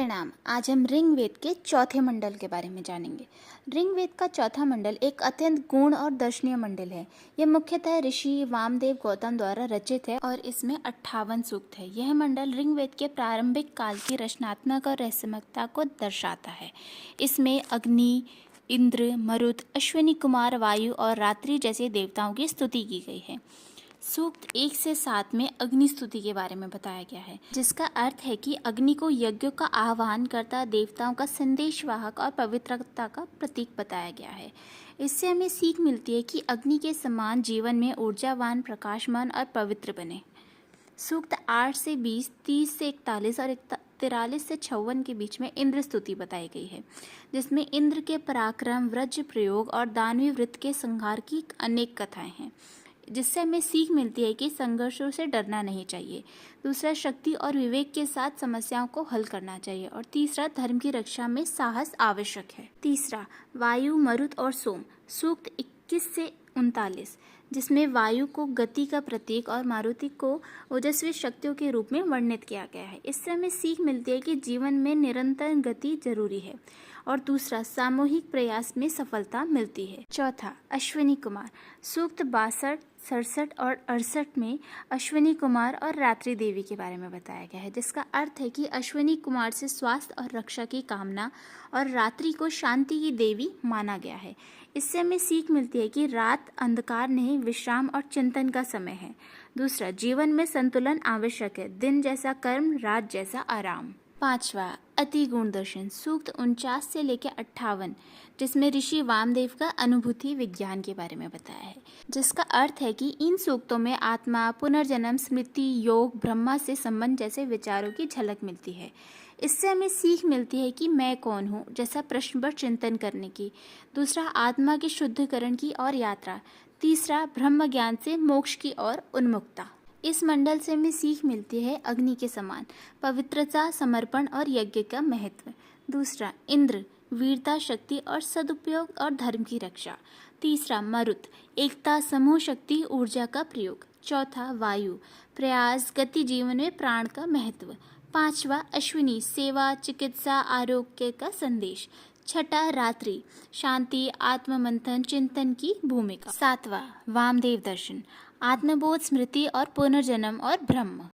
प्रणाम। आज हम ऋग्वेद के चौथे मंडल के बारे में जानेंगे। ऋग्वेद का चौथा मंडल एक अत्यंत गूढ़ और दर्शनीय मंडल है। यह मुख्यतः ऋषि वामदेव गौतम द्वारा रचित है और इसमें 58 सूक्त है। यह मंडल ऋग्वेद के प्रारंभिक काल की रचनात्मक और रहस्यमयता को दर्शाता है। इसमें अग्नि, इंद्र, मरुत, अश्विनी कुमार, वायु और रात्रि जैसे देवताओं की स्तुति की गई है। सूक्त 1 से 7 में अग्नि स्तुति के बारे में बताया गया है, जिसका अर्थ है कि अग्नि को यज्ञों का आह्वान करता, देवताओं का संदेशवाहक और पवित्रता का प्रतीक बताया गया है। इससे हमें सीख मिलती है कि अग्नि के समान जीवन में ऊर्जावान, प्रकाशमान और पवित्र बने। सूक्त 8 से 20, 30 से 41 और 43 से 56 के बीच में इंद्र स्तुति बताई गई है, जिसमें इंद्र के पराक्रम, वज्र प्रयोग और दानवी वृत्त के संहार की अनेक कथाएं हैं, जिससे हमें सीख मिलती है कि संघर्षों से डरना नहीं चाहिए। दूसरा, शक्ति और विवेक के साथ समस्याओं को हल करना चाहिए। और तीसरा, धर्म की रक्षा में साहस आवश्यक है। तीसरा, वायु, मरुत और सोम। सूक्त 21 से 39, जिसमें वायु को गति का प्रतीक और मारुति को ओजस्वी शक्तियों के रूप में वर्णित किया गया है। इससे हमें सीख मिलती है कि जीवन में निरंतर गति जरूरी है। और दूसरा, सामूहिक प्रयास में सफलता मिलती है। चौथा, अश्विनी कुमार। सूक्त 62, 67 और 68 में अश्विनी कुमार और रात्रि देवी के बारे में बताया गया है, जिसका अर्थ है कि अश्विनी कुमार से स्वास्थ्य और रक्षा की कामना और रात्रि को शांति की देवी माना गया है। इससे हमें सीख मिलती है कि रात अंधकार नहीं, विश्राम और चिंतन का समय है। दूसरा, जीवन में संतुलन आवश्यक है, दिन जैसा कर्म, रात जैसा आराम। पांचवा, अति गुण दर्शन। सूक्त 49 से लेकर 58, जिसमें ऋषि वामदेव का अनुभूति विज्ञान के बारे में बताया है, जिसका अर्थ है कि इन सूक्तों में आत्मा, पुनर्जन्म, स्मृति, योग, ब्रह्मा से संबंध जैसे विचारों की झलक मिलती है। इससे हमें सीख मिलती है कि मैं कौन हूँ जैसा प्रश्न पर चिंतन करने की। दूसरा, आत्मा के शुद्धिकरण की और यात्रा। तीसरा, ब्रह्म ज्ञान से मोक्ष की ओर उन्मुखता। इस मंडल से हमें सीख मिलती है अग्नि के समान पवित्रता, समर्पण और यज्ञ का महत्व। दूसरा, इंद्र, वीरता, शक्ति और सदुपयोग और धर्म की रक्षा। तीसरा, मरुत, एकता, समूह शक्ति, ऊर्जा का प्रयोग। चौथा, वायु, प्रयास, गति, जीवन में प्राण का महत्व। पांचवा, अश्विनी, सेवा, चिकित्सा, आरोग्य का संदेश। छठा, रात्रि, शांति, आत्ममंथन, चिंतन की भूमिका। सातवां, वामदेव दर्शन, आत्मबोध, स्मृति और पुनर्जन्म और ब्रह्म।